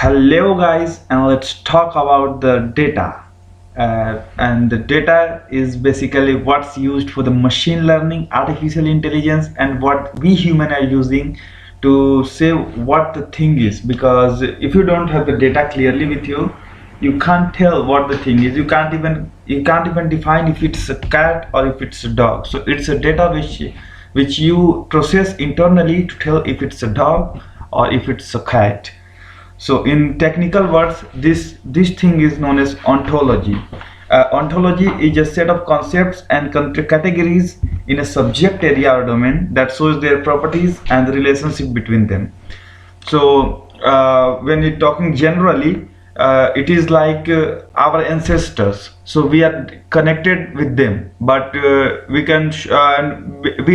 Hello guys, and let's talk about the data. And the data is basically what's used for the machine learning, artificial intelligence, and what we human are using to say what the thing is. Because if you don't have the data clearly with you, you can't tell what the thing is. You can't even define if it's a cat or if it's a dog. So it's a data which you process internally to tell if it's a dog or if it's a cat. So in technical words, this thing is known as ontology. Ontology is a set of concepts and categories in a subject area or domain that shows their properties and the relationship between them. So when we're talking generally, it is like our ancestors. So we are connected with them, but we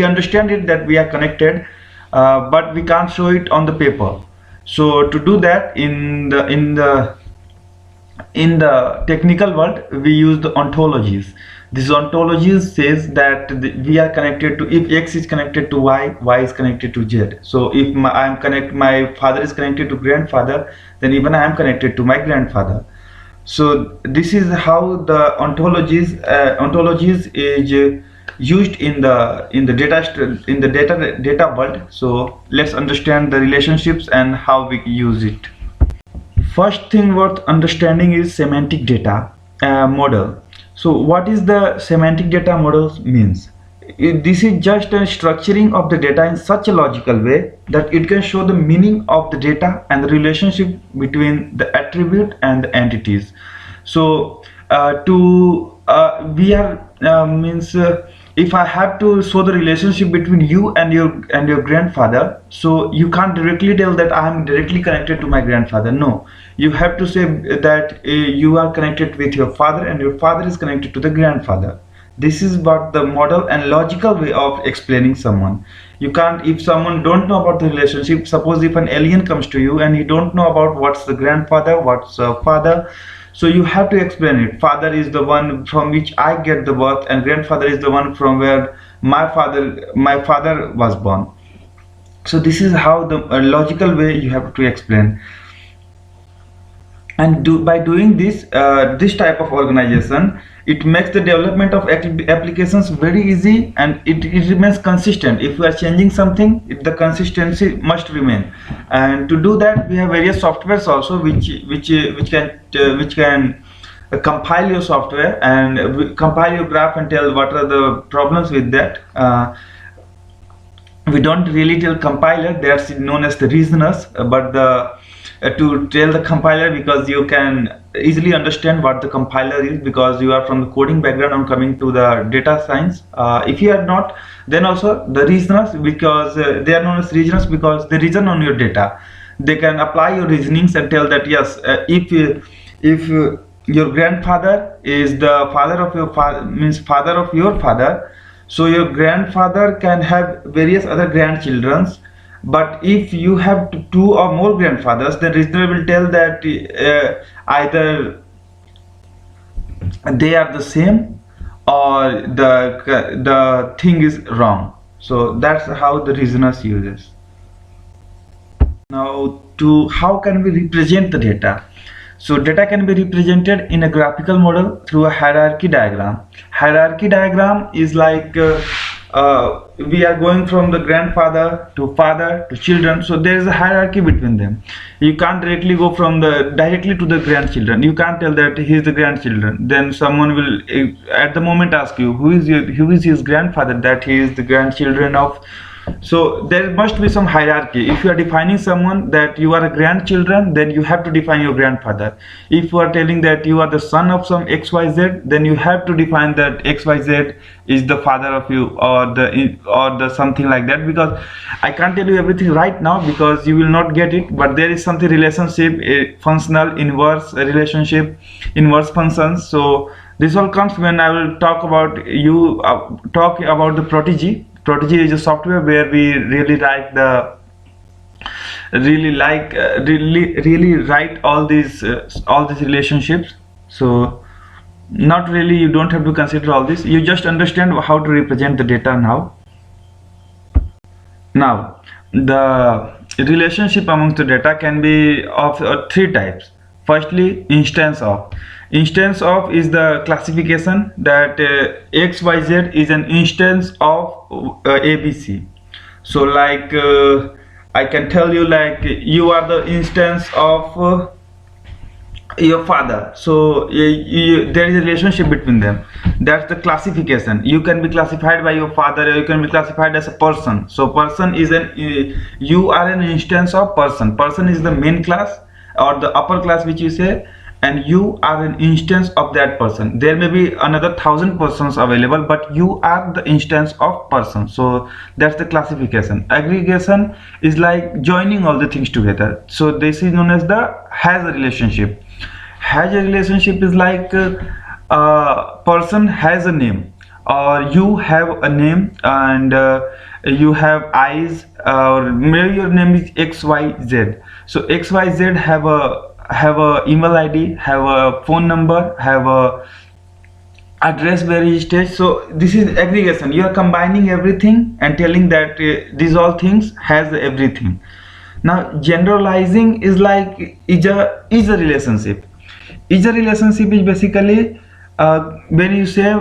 understand it that we are connected, but we can't show it on the paper. So to do that in the technical world, we use the ontologies. This ontologies says that we are connected to, if X is connected to Y is connected to Z. So if my father is connected to grandfather, then even I am connected to my grandfather. So this is how the ontologies is used in the data world. So let's understand the relationships and how we use it. First thing worth understanding is semantic data model. So what is the semantic data model means? This is just a structuring of the data in such a logical way that it can show the meaning of the data and the relationship between the attribute and the entities. So if I have to show the relationship between you and your grandfather, so you can't directly tell that I am directly connected to my grandfather. No, you have to say that you are connected with your father and your father is connected to the grandfather. This is what the model and logical way of explaining someone. You can't, if someone don't know about the relationship, suppose if an alien comes to you and you don't know about what's the grandfather, what's father, so you have to explain it. Father is the one from which I get the birth, and grandfather is the one from where my father was born. So this is how the logical way you have to explain. And by doing this type of organization, it makes the development of applications very easy, and it remains consistent. If we are changing something, the consistency must remain. And to do that, we have various softwares also which can compile your software and compile your graph and tell what are the problems with that. We don't really tell compiler, that's known as the reasoners, but to tell the compiler, because you can easily understand what the compiler is, because you are from the coding background and coming to the data science. If you are not, then also the reasoners, because they are known as reasoners because they reason on your data. They can apply your reasonings and tell that yes, if your grandfather is the father of your father, means father of your father, so your grandfather can have various other grandchildren. But if you have two or more grandfathers, then reasoner will tell that either they are the same or the thing is wrong. So that's how the reasoners uses. Now, to how can we represent the data? So data can be represented in a graphical model through a hierarchy diagram. Hierarchy diagram is like we are going from the grandfather to father to children, so there is a hierarchy between them. You can't directly go from directly to the grandchildren. You can't tell that he is the grandchildren. Then someone will at the moment ask you who is his grandfather, that he is the grandchildren of. So there must be some hierarchy. If you are defining someone that you are a grandchildren, then you have to define your grandfather. If you are telling that you are the son of some XYZ, then you have to define that XYZ is the father of you, or the something like that, because I can't tell you everything right now because you will not get it. But there is something relationship, a functional inverse relationship, inverse functions. So this all comes when I will talk about the Prodigy. Prodigy is a software where we really write all these relationships. So not really, you don't have to consider all this. You just understand how to represent the data now. Now the relationship amongst the data can be of three types. Firstly, instance of. Instance of is the classification that xyz is an instance of abc. So like I can tell you, like, you are the instance of your father. So there is a relationship between them. That's the classification. You can be classified by your father, or you can be classified as a person. So person is an you are an instance of person. Person is the main class or the upper class which you say, and you are an instance of that person. There may be another 1,000 persons available, but you are the instance of person. So that's the classification. Aggregation is like joining all the things together. So this is known as the has a relationship. Has a relationship is like a person has a name, or you have a name, and you have eyes, or maybe your name is xyz. So xyz have a email id, have a phone number, have a address where he stays. So this is aggregation. You are combining everything and telling that these all things has everything. Now generalizing is like is a relationship. Is a relationship is basically when you say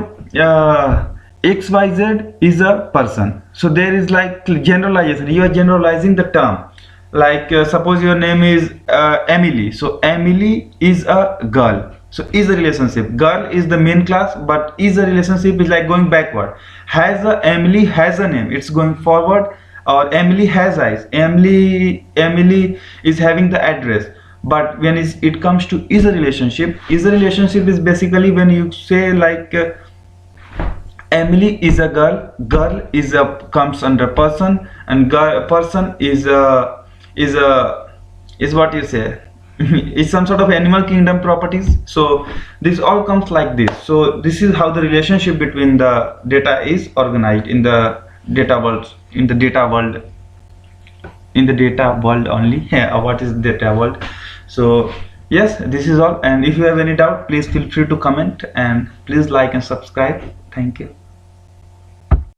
xyz is a person. So there is like generalization. You are generalizing the term. Like suppose your name is Emily. So Emily is a girl. So is a relationship. Girl is the main class, but is a relationship is like going backward. Emily has a name, it's going forward. Or Emily has eyes. Emily is having the address. But when it comes to is a relationship is basically when you say like Emily is a girl is a comes under person, and person is what you say is some sort of animal kingdom properties. So this all comes like this. So this is how the relationship between the data is organized in the data world. In the data world only. Yeah, what is data world? So yes, this is all, and if you have any doubt, please feel free to comment, and please like and subscribe. Thank you.